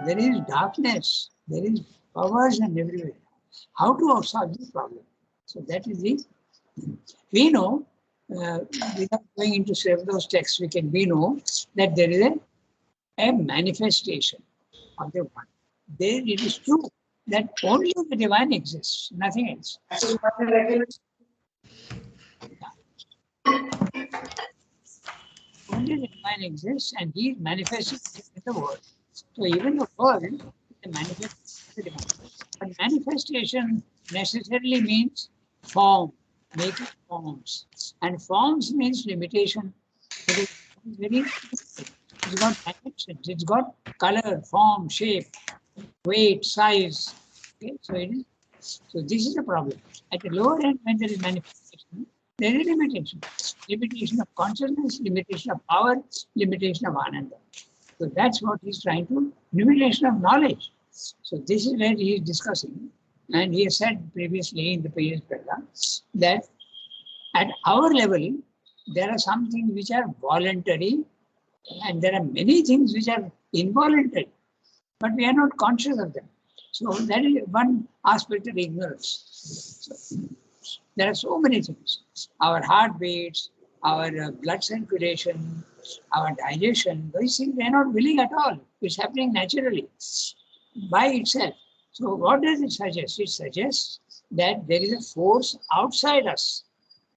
There is darkness, there is perversion everywhere. How to solve this problem? So that is the, we know, without going into several those texts, we know that there is a manifestation of the one. There it is true that only the divine exists, nothing else. Only the divine exists and he is manifested in the world. So even the world is a manifestation of the divine. But manifestation necessarily means form, making forms. And forms means limitation. It is very, it's got dimensions, it's got color, form, shape, weight, size. Okay, so it is. So this is the problem. At the lower end, when there is manifestation, there is limitation. Limitation of consciousness, limitation of power, limitation of ananda. So that's what he's trying to, limitation of knowledge. So this is where he is discussing. And he has said previously in the previous paragraph that at our level, there are some things which are voluntary and there are many things which are involuntary, but we are not conscious of them. So that is one aspect of ignorance. So, there are so many things. Our heartbeats, our blood circulation, our digestion, these things they are not willing at all. It's happening naturally by itself. So what does it suggest? It suggests that there is a force outside us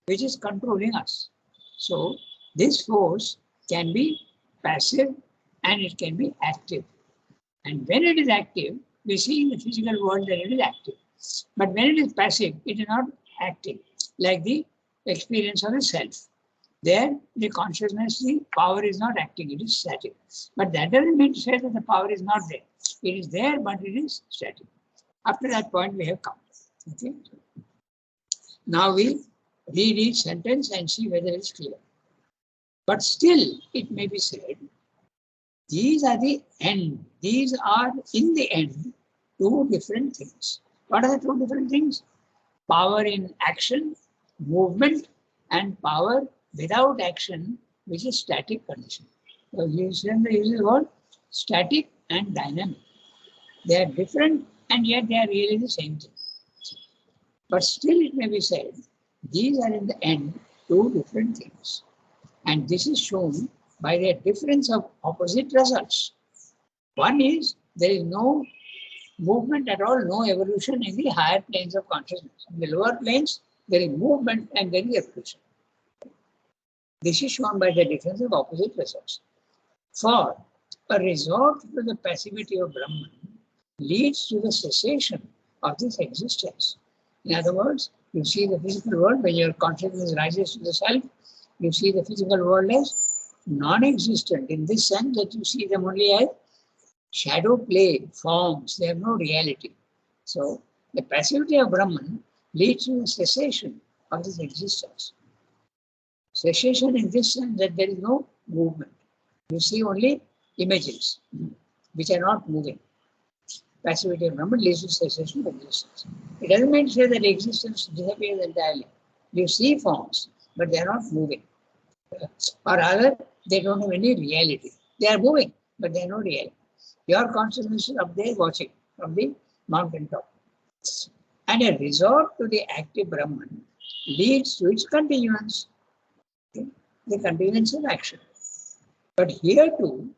which is controlling us. So this force can be passive and it can be active. And when it is active, we see in the physical world that it is active. But when it is passive, it is not active, like the experience of the self. There, the consciousness, the power is not acting, it is static. But that doesn't mean to say that the power is not there. It is there, but it is static. Up to that point, we have come. Okay. Now we read each sentence and see whether it's clear. But still, it may be said, these are the end. These are, in the end, two different things. What are the two different things? Power in action, movement, and power without action, which is static condition. So he uses the word static and dynamic. They are different and yet they are really the same thing. But still it may be said, these are in the end two different things. And this is shown by their difference of opposite results. One is there is no movement at all, no evolution in the higher planes of consciousness. In the lower planes, there is movement and there is evolution. This is shown by the difference of opposite results. For a resort to the passivity of Brahman leads to the cessation of this existence. In other words, you see the physical world, when your consciousness rises to the self, you see the physical world as non-existent in this sense that you see them only as shadow play, forms, they have no reality. So the passivity of Brahman leads to the cessation of this existence. Cessation in this sense that there is no movement. You see only images which are not moving. Passivity of Brahman leads to cessation of existence. It doesn't mean to say that existence disappears entirely. You see forms, but they are not moving. Or rather, they don't have any reality. They are moving, but they are no reality. Your consciousness is up there watching from the mountain top. And a resort to the active Brahman leads to its continuance. Okay? The continuance of action. But here too,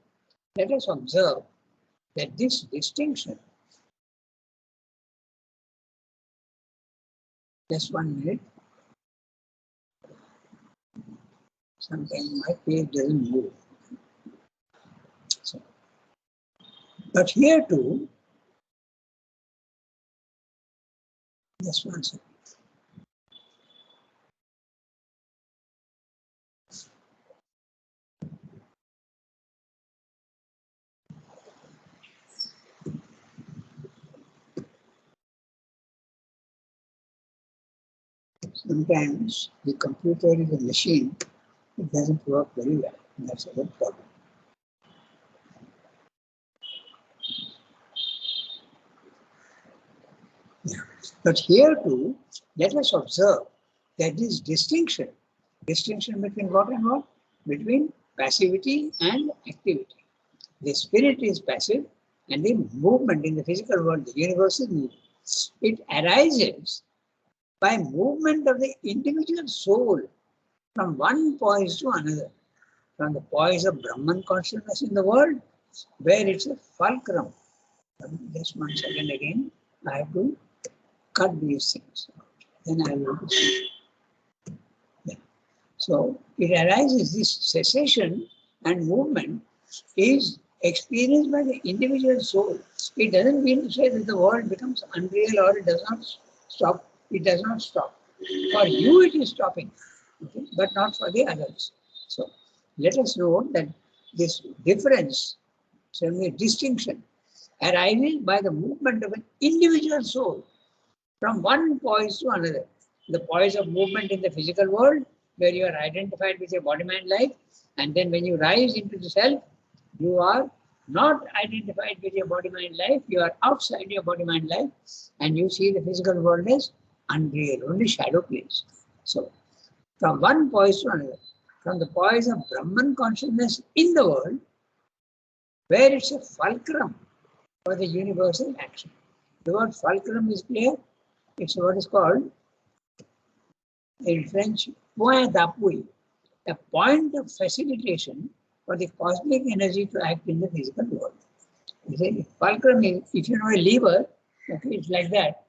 let us observe that this distinction, just 1 minute, sometimes my page doesn't move. So, but here too, just 1 second. Sometimes the computer is a machine, it doesn't work very well. That's a good problem. Yeah. But here too, let us observe that this distinction between what and what? Between passivity and activity. The spirit is passive And the movement in the physical world, the universal movement, it arises by movement of the individual soul from one poise to another, from the poise of Brahman consciousness in the world, where it's a fulcrum. Just 1 second again, I have to cut these things. Then I will see. Yeah. So it arises, this cessation and movement is experienced by the individual soul. It doesn't mean to say that the world becomes unreal or it does not stop. It does not stop. For you it is stopping, okay, but not for the others. So let us know that this difference, certainly distinction, arises by the movement of an individual soul from one poise to another. The poise of movement in the physical world, where you are identified with your body-mind life, and then when you rise into the self, you are not identified with your body-mind life, you are outside your body-mind life, and you see the physical world as unreal, only shadow plays. So, from one poise to another, from the poise of Brahman consciousness in the world, where it's a fulcrum for the universal action. The word fulcrum is clear. It's what is called in French, point d'appui, a point of facilitation for the cosmic energy to act in the physical world. You see, fulcrum is, if you know a lever, okay, it's like that,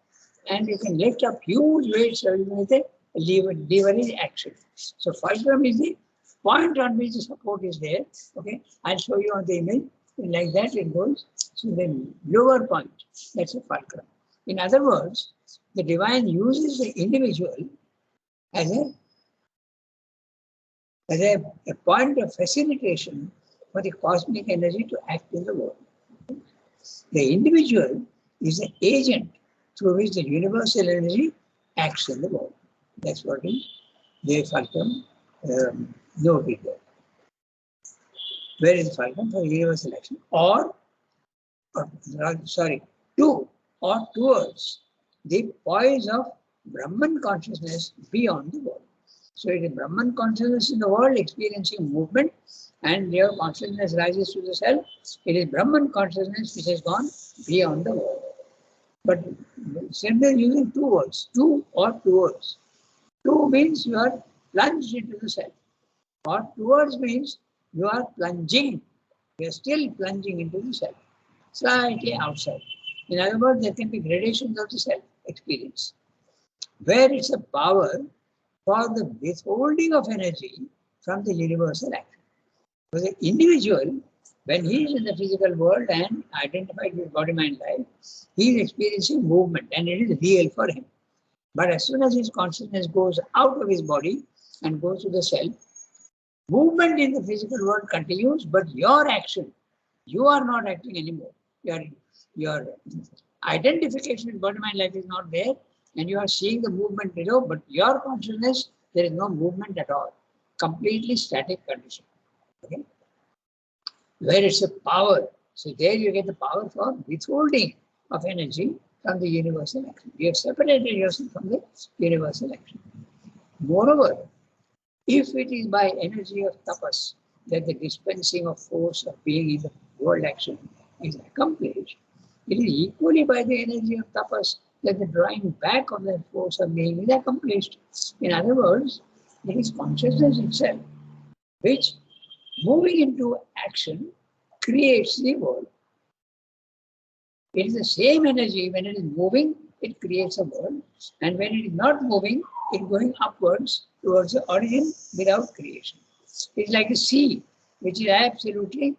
and you can lift up huge weights with a lever. Lever is action. So fulcrum is the point on which the support is there. Okay, I'll show you on the image. Like that it goes. So the lower point, that's a fulcrum. In other words, the divine uses the individual as a point of facilitation for the cosmic energy to act in the world. The individual is an agent through which the universal energy acts in the world. That's what is the fulcrum noted there. Where is the fulcrum for universal action? To or towards the poise of Brahman consciousness beyond the world. So it is Brahman consciousness in the world experiencing movement, and their consciousness rises to the self. It is Brahman consciousness which has gone beyond the world. But simply using two words, to or towards. To means you are plunged into the self, or towards means you are plunging. You are still plunging into the self, slightly outside. In other words, there can be gradations of the self experience, where it's a power for the withholding of energy from the universal action. For the individual, when he is in the physical world and identified with body-mind life, he is experiencing movement and it is real for him. But as soon as his consciousness goes out of his body and goes to the self, movement in the physical world continues, but your action, you are not acting anymore. Your identification with body-mind life is not there, and you are seeing the movement below, but your consciousness, there is no movement at all. Completely static condition. Okay? Where it's a power. So there you get the power for withholding of energy from the universal action. You have separated yourself from the universal action. Moreover, if it is by energy of tapas that the dispensing of force of being in the world action is accomplished, it is equally by the energy of tapas that the drawing back of the force of being is accomplished. In other words, it is consciousness itself which, moving into action, creates the world. It is the same energy. When it is moving, it creates a world, and when it is not moving, it is going upwards towards the origin without creation. It's like the sea, which is absolutely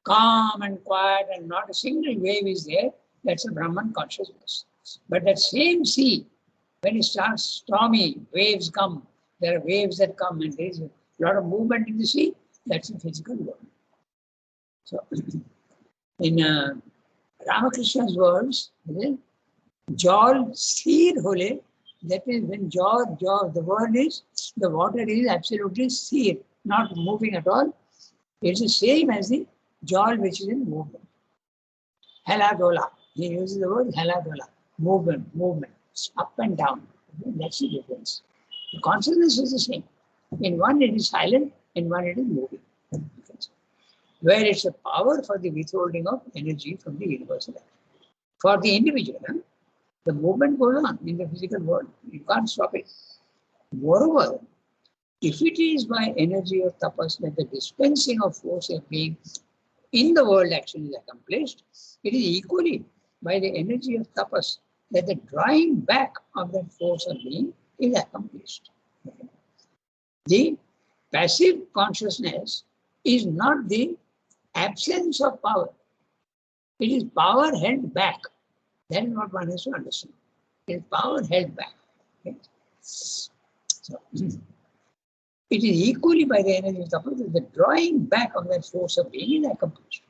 calm and quiet, and not a single wave is there. That's a Brahman consciousness. But that same sea, when it starts stormy, waves come. There are waves that come, and there is a lot of movement in the sea. That's a physical world. So, in Ramakrishna's words, Jal Sthir Hole, that is when the word is, the water is absolutely sthir, not moving at all. It's the same as the Jal which is in movement. Hala Dola, he uses the word Hala Dola, movement, up and down. That's the difference. The consciousness is the same. In one it is silent, in one it is moving. where it's a power for the withholding of energy from the universal action. For the individual, the movement goes on in the physical world. You can't stop it. Moreover, if it is by energy of tapas that the dispensing of force of being in the world action is accomplished, it is equally by the energy of tapas that the drawing back of that force of being is accomplished. The passive consciousness is not the absence of power. It is power held back. That is what one has to understand. It is power held back. Okay? So, it is equally by the energy of tapas that the drawing back of that force of being is accomplished.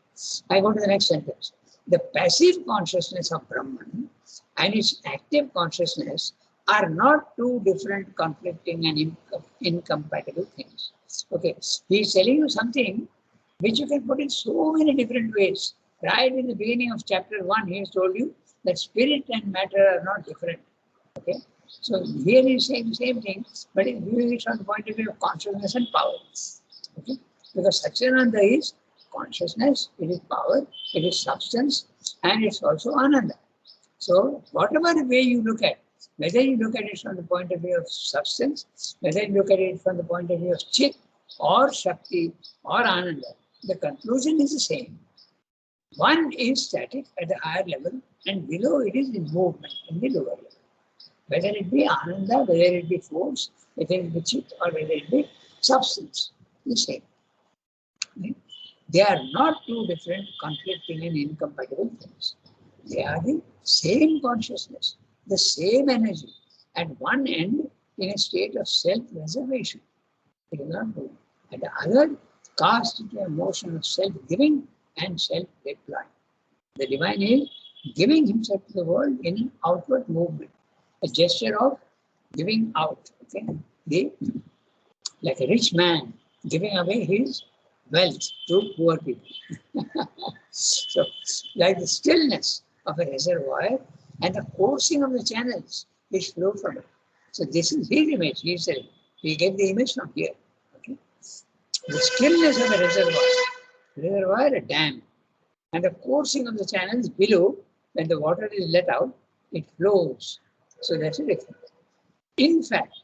I go to the next sentence. The passive consciousness of Brahman and its active consciousness are not two different, conflicting and incompatible things. Okay, he is telling you something which you can put in so many different ways. Right in the beginning of chapter 1, he has told you that spirit and matter are not different. Okay, so here he is saying the same thing, but he is viewing it from the point of view of consciousness and power. Okay, because Satchidananda is consciousness, it is power, it is substance, and it's also Ananda. So whatever way you look at, whether you look at it from the point of view of substance, whether you look at it from the point of view of Chit or Shakti or Ananda, the conclusion is the same. One is static at the higher level and below it is in movement in the lower level. Whether it be Ananda, whether it be force, whether it be Chit or whether it be substance, the same. Right? They are not two different, conflicting and incompatible things. They are the same consciousness, the same energy, at one end in a state of self-reservation. It is not good. At the other, cast into a motion of self-giving and self-deploying. The divine is giving himself to the world in an outward movement, a gesture of giving out. Okay? Like a rich man giving away his wealth to poor people. So, like the stillness of a reservoir and the coursing of the channels which flow from it. So, this is his image. He gave the image from here. Okay? The stillness of a reservoir, a dam, and the coursing of the channels below, when the water is let out, it flows. So, that's the difference. In fact,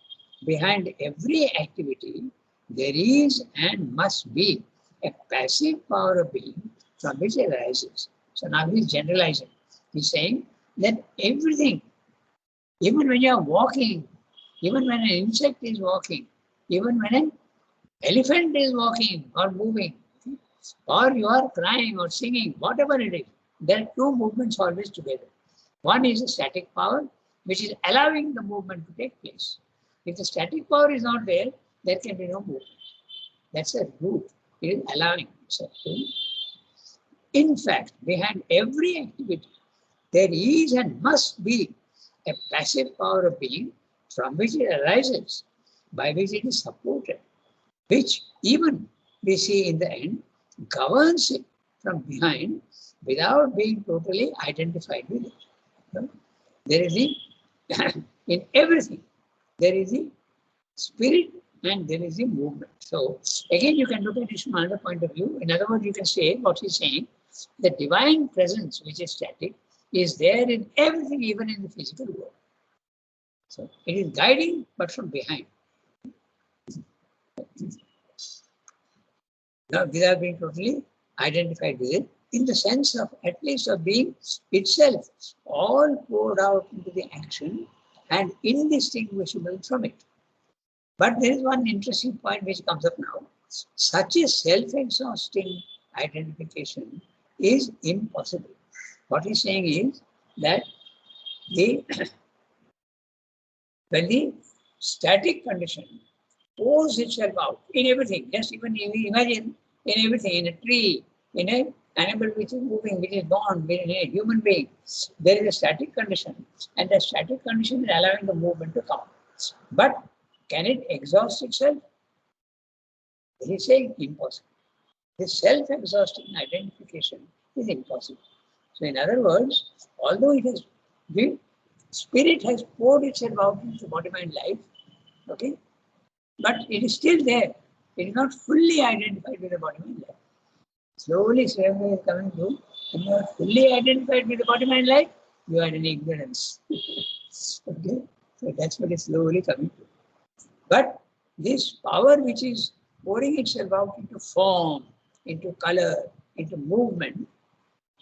behind every activity, there is and must be a passive power of being from which it arises. So now he's generalizing. He's saying that everything, even when you are walking, even when an insect is walking, even when an elephant is walking or moving, or you are crying or singing, whatever it is, there are two movements always together. One is a static power, which is allowing the movement to take place. If the static power is not there can be no movement. That's a root. It is allowing. In fact, behind every activity, there is and must be a passive power of being from which it arises, by which it is supported, which even we see in the end governs it from behind without being totally identified with it. There is in everything, there is the spirit and there is the movement. So again, you can look at it from another point of view. In other words, you can say what he's saying, the divine presence, which is static, is there in everything, even in the physical world. So it is guiding, but from behind. Now, without being totally identified with it, in the sense of at least of being itself all poured out into the action and indistinguishable from it. But there is one interesting point which comes up now. Such a self-exhausting identification is impossible. What he's saying is that when the static condition pours itself out in everything, just even imagine in everything, in a tree, in an animal which is moving, which is born, in a human being, there is a static condition, and the static condition is allowing the movement to come. But can it exhaust itself? He is saying impossible. This self-exhausting identification is impossible. So in other words, although the spirit has poured itself out into body-mind life, okay, but it is still there. It is not fully identified with the body-mind life. Slowly, slowly is coming to, when you are fully identified with the body mind life, you are in ignorance. Okay? So that's what is slowly coming to. But this power which is pouring itself out into form, into color, into movement,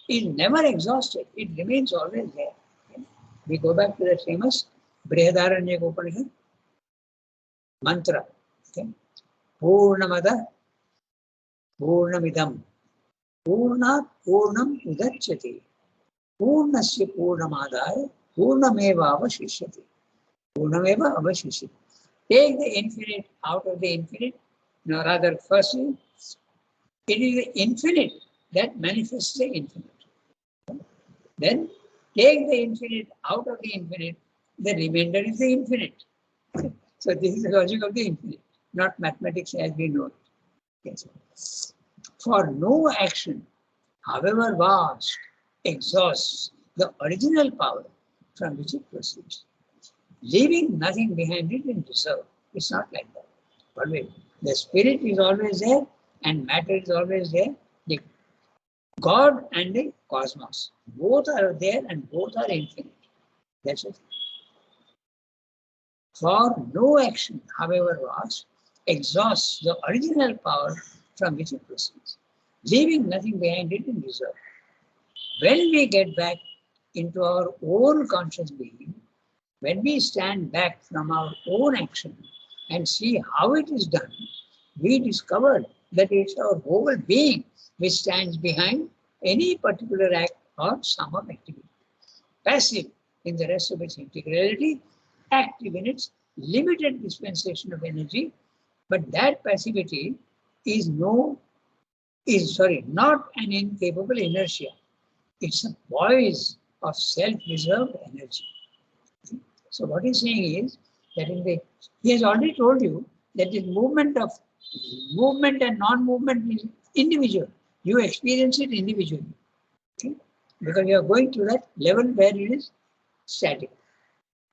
is never exhausted. It remains always there. Okay? We go back to the famous Brihadaranyaka Upanishad mantra. Okay? Purnamada Purnamidam Purnat Purnam Udachyati Purnasya Purnamadaya Purnameva Avashishyati. Purnameva Avashishyati. Take the infinite out of the infinite. No, rather, firstly, it is the infinite that manifests the infinite. Then take the infinite out of the infinite, the remainder is the infinite. So this is the logic of the infinite, not mathematics as we know it. Yes. For no action, however vast, exhausts the original power from which it proceeds, leaving nothing behind it in reserve. It's not like that. But wait, the spirit is always there and matter is always there. The God and the cosmos, both are there and both are infinite. That's it. For no action, however vast, exhausts the original power from which it proceeds, leaving nothing behind it in reserve. When we get back into our own conscious being, when we stand back from our own action and see how it is done, we discover that it's our whole being which stands behind any particular act or sum of activity. Passive in the rest of its integrality, active in its limited dispensation of energy, but that passivity is not an incapable inertia. It's a poise of self-reserved energy. So what he's saying is that he has already told you that this movement and non-movement is individual. You experience it individually. Okay? Because you are going to that level where it is static.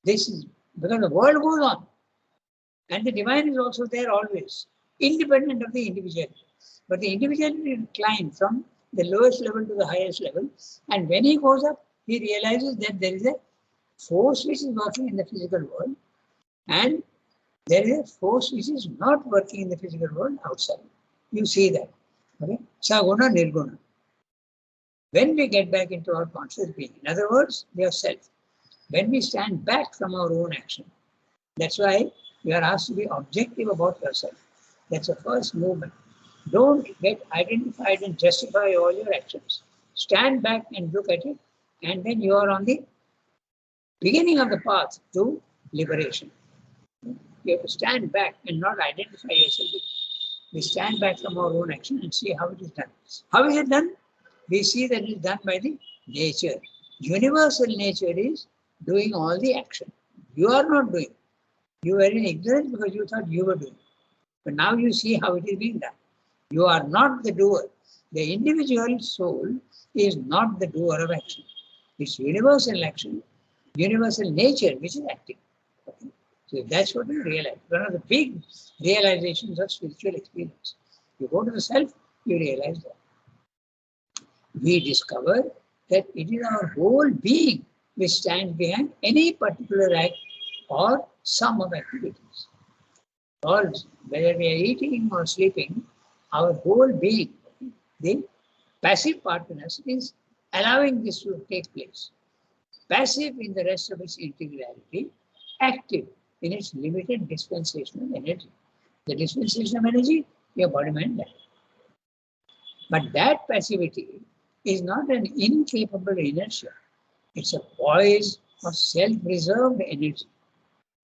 This is because the world goes on. And the divine is also there always, independent of the individuality. But the individuality will climb from the lowest level to the highest level. And when he goes up, he realizes that there is a force which is working in the physical world, and there is a force which is not working in the physical world outside. You see that. Okay? Saguna, Nirguna. When we get back into our conscious being, in other words, yourself, when we stand back from our own action, that's why you are asked to be objective about yourself. That's the first movement. Don't get identified and justify all your actions. Stand back and look at it, and then you are on the beginning of the path to liberation. You have to stand back and not identify yourself. We stand back from our own action and see how it is done. How is it done? We see that it is done by the nature. Universal nature is doing all the action. You are not doing. You were in ignorance because you thought you were doing. But now you see how it is being done. You are not the doer. The individual soul is not the doer of action. It's universal action, universal nature which is active. Okay? So that's what you realize. One of the big realizations of spiritual experience. You go to the self, you realize that. We discover that it is our whole being which stands behind any particular act or sum of activities. Or whether we are eating or sleeping, our whole being, the passive part in us, is allowing this to take place. Passive in the rest of its integrality, active in its limited dispensation of energy. The dispensation of energy, your body, mind, life. But that passivity is not an incapable inertia. It's a poise of self-reserved energy.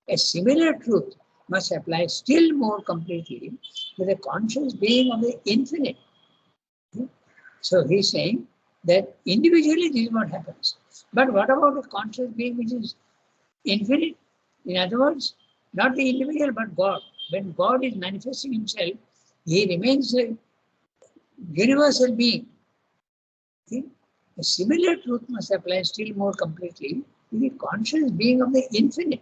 A similar truth must apply still more completely to the conscious being of the infinite. So he's saying that individually this is what happens. But what about a conscious being which is infinite? In other words, not the individual but God. When God is manifesting himself, he remains a universal being. Okay? A similar truth must apply still more completely to the conscious being of the infinite.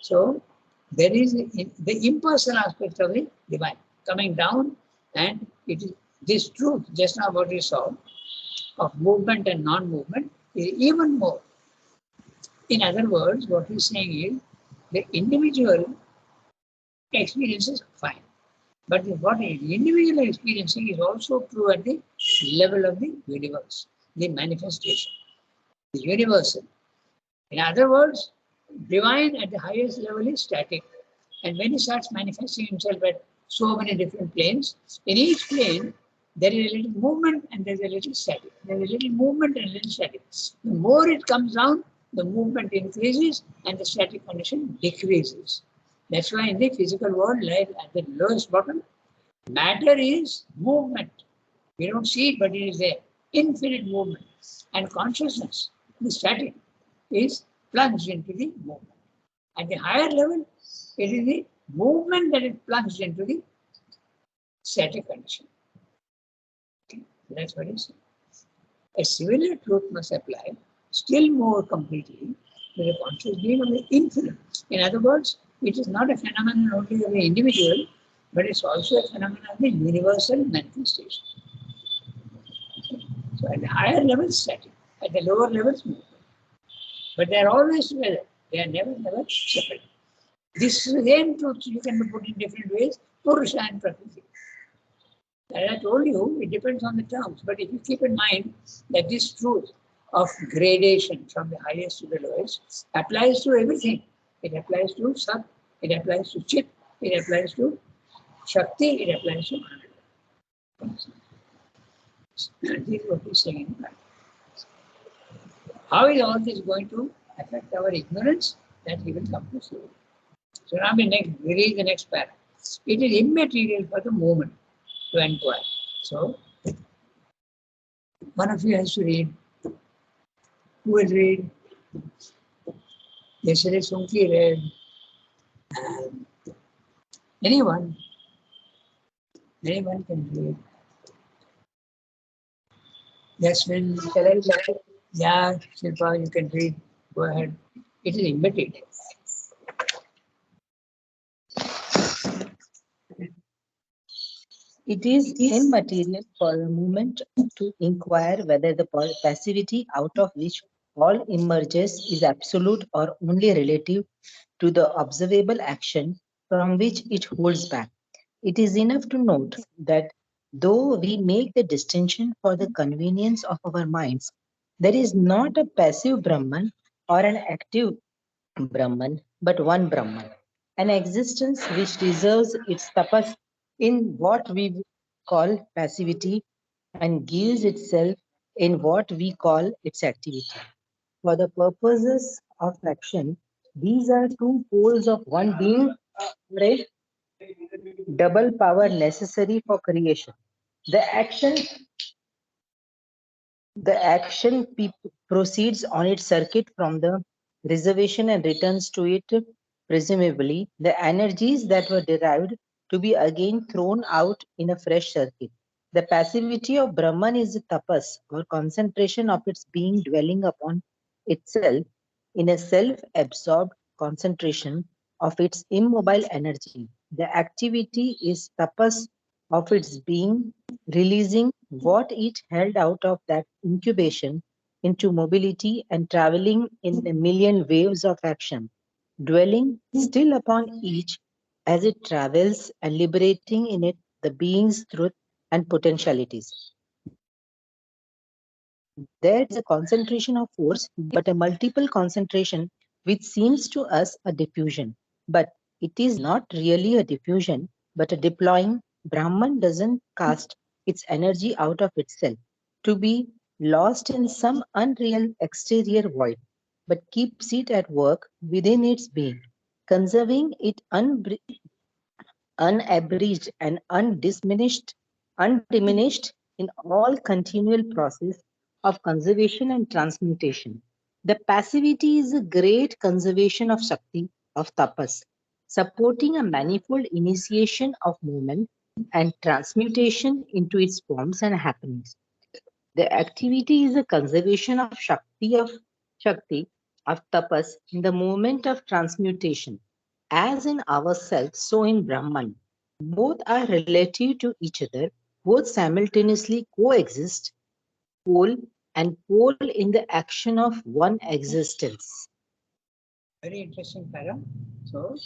So there is the impersonal aspect of the divine coming down, and it is This truth, just now what we saw, of movement and non-movement is even more. In other words, what he's saying is the individual experiences fine. But what the individual experiencing is also true at the level of the universe, the manifestation, the universal. In other words, divine at the highest level is static. And when he starts manifesting himself at so many different planes, in each plane, there is a little movement and there's a little static. There's a little movement and a little static. The more it comes down, the movement increases and the static condition decreases. That's why in the physical world, like at the lowest bottom, matter is movement. We don't see it, but it is there. Infinite movement. And consciousness, the static, is plunged into the movement. At the higher level, it is the movement that is plunged into the static condition. Okay? That's what it is. A similar truth must apply still more completely to the conscious being of the infinite. In other words, it is not a phenomenon only of the individual, but it's also a phenomenon of the universal manifestation. Okay? So at the higher levels, static. At the lower levels, movement. But they are always together. They are never separate. This same truth you can put in different ways, Purusha and Prakriti. As I told you, it depends on the terms. But if you keep in mind that this truth of gradation from the highest to the lowest applies to everything. It applies to Sat, it applies to Chit, it applies to Shakti, it applies to Ananda. This is what he's saying in practice. How is all this going to affect our ignorance? That he will come to see. So now we read the next paragraph. It is immaterial for the moment to inquire. So one of you has to read. Who will read? Yesterday Sunki read. Anyone can read. Yasmin, shall I? Yeah, Shilpa, you can read. Go ahead. It is immaterial. It is immaterial for a moment to inquire whether the passivity out of which all emerges is absolute or only relative to the observable action from which it holds back. It is enough to note that though we make the distinction for the convenience of our minds, there is not a passive Brahman or an active Brahman, but one Brahman, an existence which deserves its tapas in what we call passivity and gives itself in what we call its activity. For the purposes of action, these are two poles of one being, right? Double power necessary for creation. The action proceeds on its circuit from the reservation and returns to it, presumably, the energies that were derived to be again thrown out in a fresh circuit. The passivity of Brahman is the tapas, or concentration of its being dwelling upon itself in a self-absorbed concentration of its immobile energy. The activity is tapas of its being releasing what it held out of that incubation into mobility and traveling in a million waves of action, dwelling still upon each as it travels and liberating in it the being's truth and potentialities. There is a concentration of force, but a multiple concentration which seems to us a diffusion. But it is not really a diffusion, but a deploying. Brahman doesn't cast its energy out of itself to be lost in some unreal exterior void, but keeps it at work within its being, conserving it unabridged and undiminished in all continual process of conservation and transmutation. The passivity is a great conservation of Shakti, of tapas, supporting a manifold initiation of movement and transmutation into its forms and happenings. The activity is a conservation of Shakti, of tapas in the moment of transmutation. As in ourselves, so in Brahman. Both are relative to each other, both simultaneously coexist, pole and pole in the action of one existence. Very interesting para. So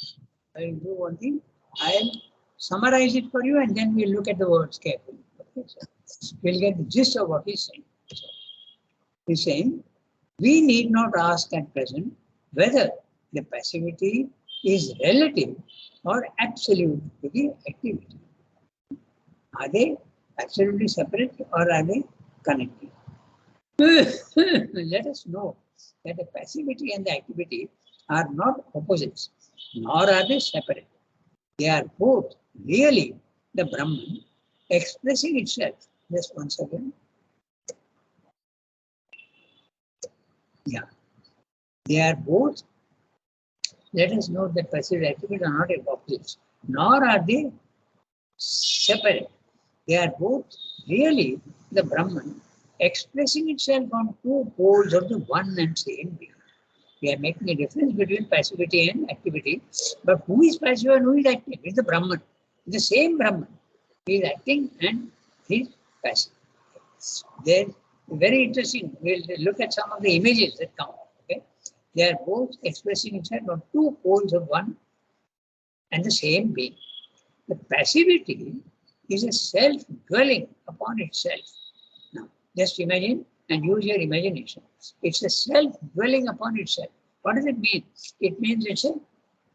I will do one thing. I'll summarize it for you and then we'll look at the words carefully. Okay, so we'll get the gist of what he's saying. So, he's saying, we need not ask at present whether the passivity is relative or absolute to the activity. Are they absolutely separate or are they connected? Let us know that the passivity and the activity are not opposites, nor are they separate. They are both really the Brahman expressing itself. Just one second. Yeah. They are both. Let us note that passive and activity are not opposites, nor are they separate. They are both really the Brahman expressing itself on two poles of the one and same being. We are making a difference between passivity and activity. But who is passive and who is active? It's the Brahman. It's the same Brahman. He is acting and he is passive. They're very interesting. We'll look at some of the images that come. Okay? They are both expressing itself on two poles of one and the same being. The passivity is a self-dwelling upon itself. Now, just imagine and use your imagination. It's a self-dwelling upon itself. What does it mean? It means it's an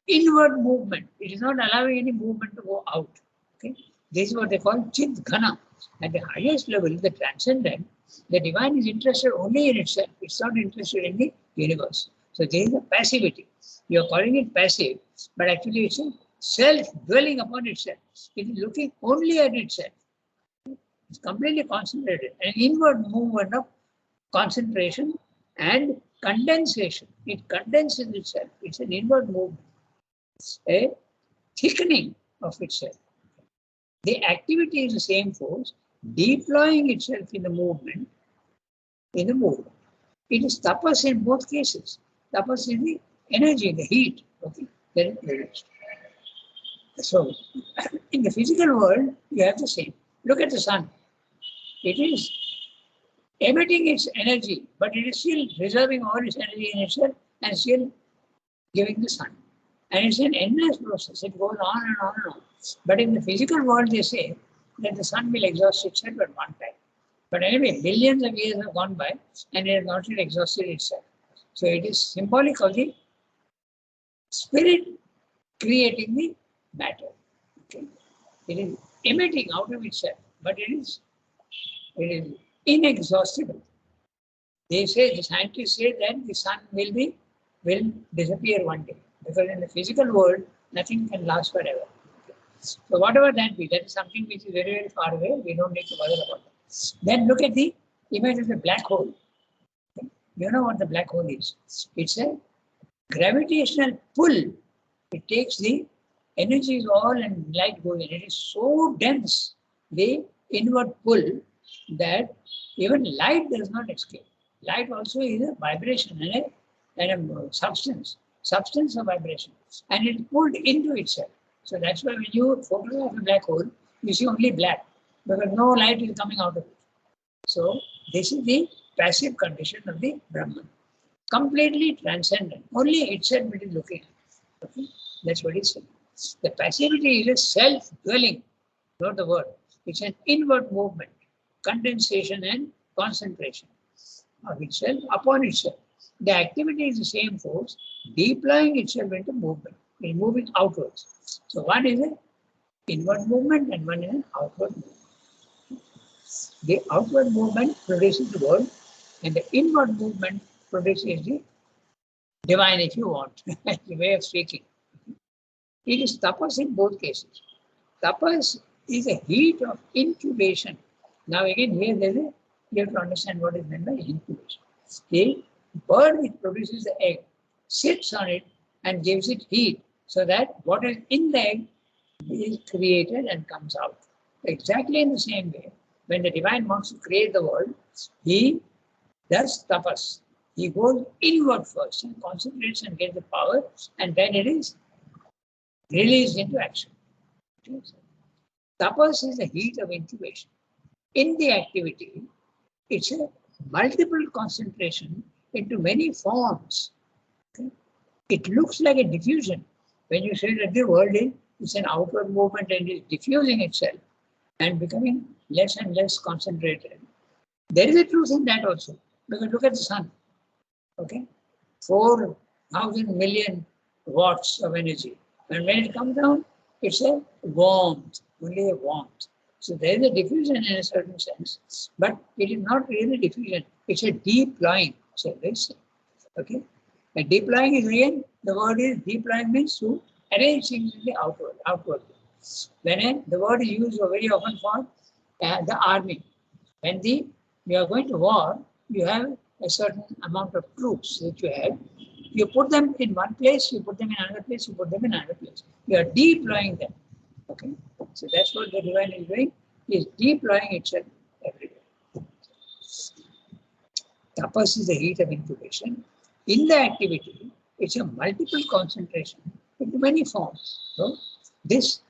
inward movement. It is not allowing any movement to go out. Okay? This is what they call Chit Ghana. At the highest level, the transcendent, the divine is interested only in itself. It's not interested in the universe. So there is a passivity. You are calling it passive, but actually it's a self-dwelling upon itself. It is looking only at itself. It's completely concentrated. An inward movement of concentration and condensation. It condenses itself. It's an inward movement. It's a thickening of itself. The activity is the same force, deploying itself in the movement. It is tapas in both cases. Tapas is the energy, the heat. Okay, then released. So, in the physical world, you have the same. Look at the sun. It is emitting its energy, but it is still reserving all its energy in itself and still giving the sun. And it's an endless process. It goes on and on and on. But in the physical world, they say that the sun will exhaust itself at one time. But anyway, billions of years have gone by and it has not yet exhausted itself. So it is symbolic of the spirit creating the matter. Okay? It is emitting out of itself, but it is inexhaustible. They say, the scientists say that the sun will disappear one day. Because in the physical world, nothing can last forever. So whatever that be, that is something which is very, very far away. We don't need to bother about that. Then look at the image of the black hole. You know what the black hole is? It's a gravitational pull. It takes the energy is all and light goes in. It is so dense, the inward pull, that even light does not escape. Light also is a vibration and a substance of vibration, and it is pulled into itself. So that's why when you photograph a black hole, you see only black, because no light is coming out of it. So this is the passive condition of the Brahman, completely transcendent. Only itself it is looking at. Okay? That's what it's saying. The passivity is a self-dwelling, not the word. It's an inward movement, condensation and concentration of itself upon itself. The activity is the same force, deploying itself into movement. It's moving outwards. So one is an inward movement and one is an outward movement. The outward movement produces the world, and the inward movement produces the divine, if you want, the way of speaking. It is tapas in both cases. Tapas is a heat of incubation. Now again, here you have to understand what is meant by incubation. The bird which produces the egg sits on it and gives it heat, so that what is in the egg is created and comes out. Exactly in the same way, when the divine wants to create the world, he does tapas. He goes inward first and concentrates and gets the power, and then it is released into action. Tapas is the heat of incubation. In the activity, it's a multiple concentration into many forms. Okay? It looks like a diffusion. When you say that the world is an outward movement and is diffusing itself and becoming less and less concentrated. There is a truth in that also. Because look at the sun. Okay? 4,000 million watts of energy. And when it comes down, it's a warmth, only a warmth. So there is a diffusion in a certain sense, but it is not really diffusion. It's a deploying, so they say. Okay? And deploying is again, the word is deploying means to arrange things in the outward. When the word is used very often for the army. When you are going to war, you have a certain amount of troops that you have. You put them in one place, you put them in another place, you put them in another place. You are deploying them. Okay? So that's what the divine is doing, is deploying itself everywhere. Tapas is the heat of incubation. In the activity, it's a multiple concentration into many forms. So this,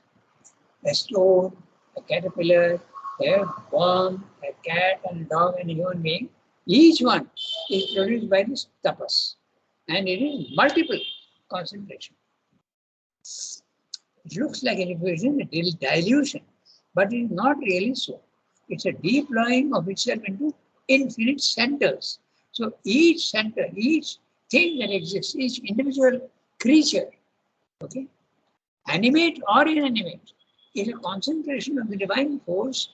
a stone, a caterpillar, a worm, a cat, and a dog, and a human being, each one is produced by this tapas. And it is multiple concentration. It looks like an illusion, a dilution, but it is not really so. It's a deploying of itself into infinite centers. So each center, each thing that exists, each individual creature, okay, animate or inanimate, is a concentration of the divine force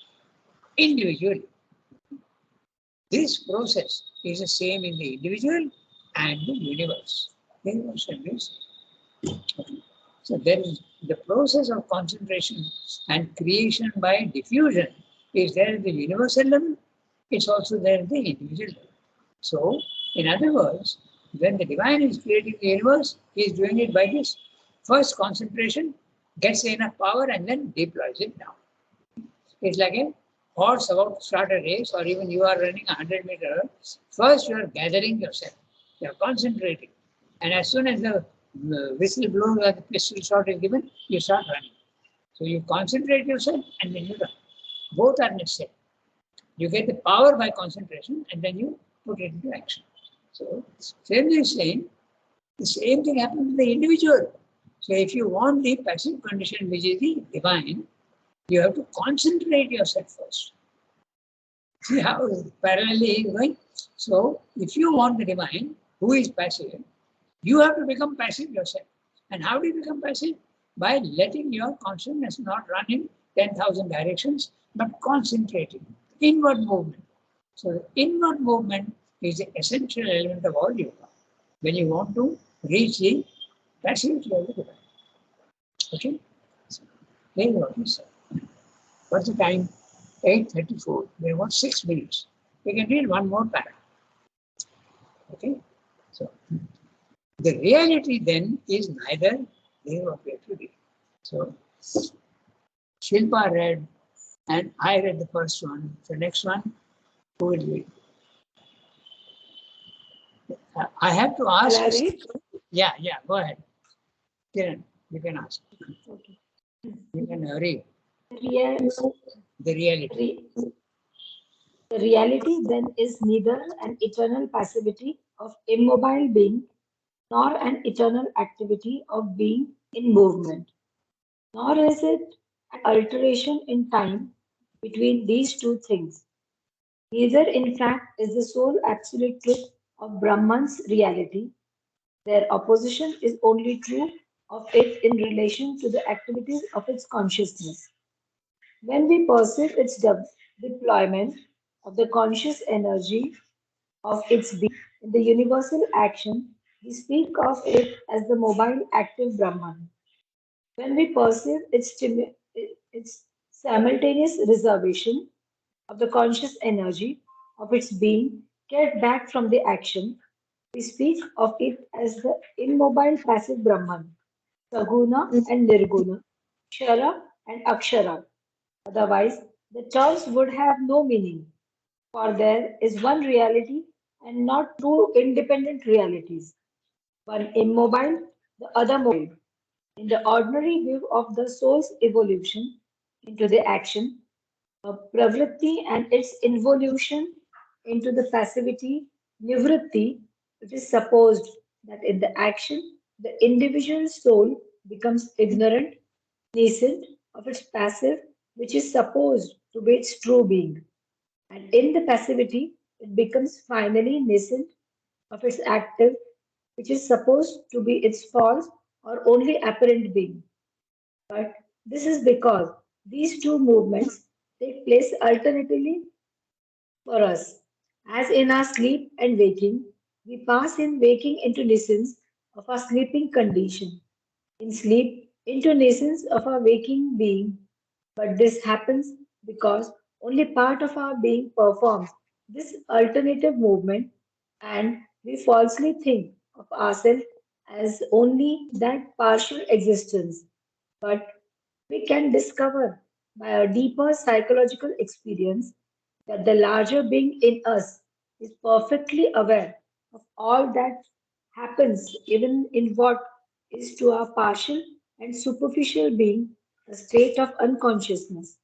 individually. This process is the same in the individual and the universe. So there is the process of concentration and creation by diffusion is there at the universal level, it's also there at the individual level. So, in other words, when the divine is creating the universe, he is doing it by this first concentration, gets enough power and then deploys it down. It's like a horse about to start a race, or even you are running 100 meters. First, you are gathering yourself, you are concentrating, and as soon as the whistle blows or the pistol shot is given, you start running. So you concentrate yourself and then you run. Both are necessary. You get the power by concentration and then you put it into action. So same is saying the same thing happens to the individual. So if you want the passive condition, which is the divine, you have to concentrate yourself first. See how parallelly is going? So if you want the divine, who is passive, you have to become passive yourself. And how do you become passive? By letting your consciousness not run in 10,000 directions, but concentrating. Inward movement. So the inward movement is the essential element of all yoga. When you want to reach the passivity of the divine. Okay? So, here's what he said. What's the time? 8:34. We have 6 minutes. We can read one more paragraph. Okay? So the reality then is neither there what we have to read. So Shilpa read and I read the first one. The next one, who will read? I have to ask. Shall I read? Yeah, go ahead. Kiran, you can ask. Okay. You can read Real, the reality. the reality then is neither an eternal passivity of immobile being nor an eternal activity of being in movement, nor is it an alteration in time between these two things. Neither, in fact, is the sole absolute truth of Brahman's reality. Their opposition is only true of it in relation to the activities of its consciousness. When we perceive its deployment of the conscious energy of its being in the universal action, we speak of it as the mobile active Brahman. When we perceive its simultaneous reservation of the conscious energy of its being kept back from the action, we speak of it as the immobile passive Brahman, Saguna and Nirguna, Kshara and Akshara. Otherwise, the terms would have no meaning, for there is one reality and not two independent realities, one immobile, the other mobile. In the ordinary view of the soul's evolution, into the action, pravritti and its involution into the passivity, nivritti, it is supposed that in the action, the individual soul becomes ignorant, nascent of its passive, which is supposed to be its true being. And in the passivity, it becomes finally nascent of its active, which is supposed to be its false or only apparent being. But this is because these two movements take place alternately for us. As in our sleep and waking, we pass in waking into nascence of our sleeping condition, in sleep into nascence of our waking being. But this happens because only part of our being performs this alternative movement, and we falsely think of ourselves as only that partial existence. But we can discover by a deeper psychological experience that the larger being in us is perfectly aware of all that happens, even in what is to our partial and superficial being a state of unconsciousness.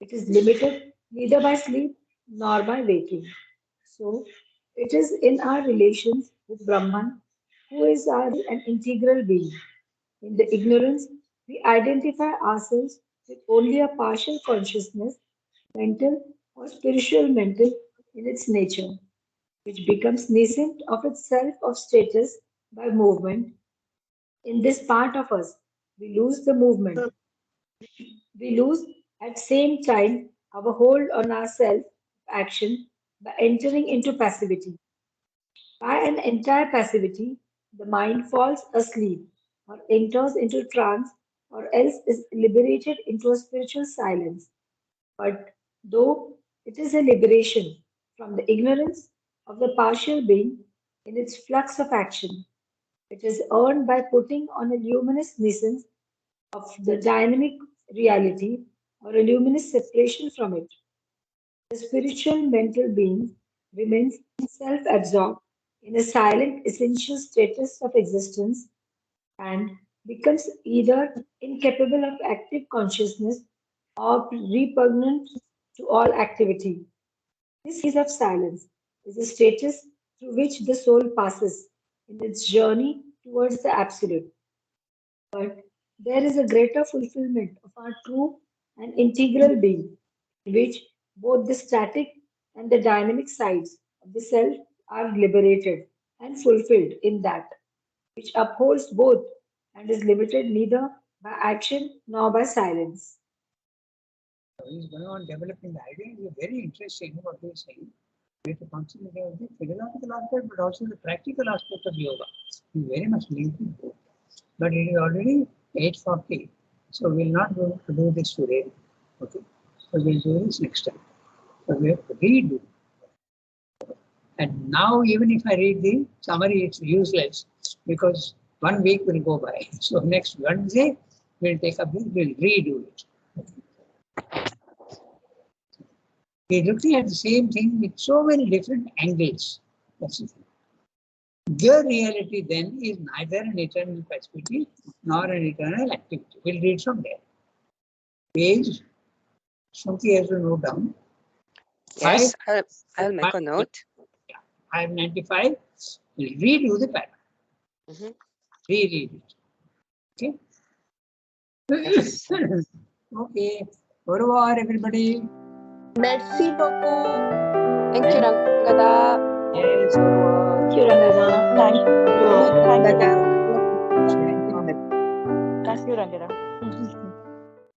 It is limited neither by sleep nor by waking. So, it is in our relations with Brahman, who is our an integral being. In the ignorance, we identify ourselves with only a partial consciousness, mental or spiritual mental in its nature, which becomes nascent of itself of status by movement. In this part of us, we lose the movement. We lose at same time our hold on our self action by entering into passivity. By an entire passivity, the mind falls asleep or enters into trance or else is liberated into a spiritual silence. But though it is a liberation from the ignorance of the partial being in its flux of action, it is earned by putting on a luminous nescence of the dynamic reality or a luminous separation from it. The spiritual mental being remains self absorbed in a silent essential status of existence and becomes either incapable of active consciousness or repugnant to all activity. This state of silence is a status through which the soul passes in its journey towards the absolute. But there is a greater fulfillment of our true and integral being, in which both the static and the dynamic sides of the self are liberated and fulfilled in that which upholds both and is limited neither by action nor by silence. So he's going on developing the idea. It's very interesting what he's saying. We have to concentrate on the philosophical aspect, but also the practical aspect of yoga. He's very much linked to both. But it is already 8:40, so we'll not go to do this today. Okay, so we'll do this next time. So we have to redo. And now, even if I read the summary, it's useless because 1 week will go by. So next Wednesday, we'll take up this, we'll redo it. We're looking at the same thing with so many different angles. That's the thing. The reality then is neither an eternal passivity nor an eternal activity. We'll read from there. Page, Shruti has to note down. Yes, I'll make a note. 595. We'll redo the pattern. Mhm. Reread it. Okay? Yes. Okay. Au revoir, everybody. Merci beaucoup. Thank you, Rangada. Yes, au revoir. Thank you, Rangana. Thank you.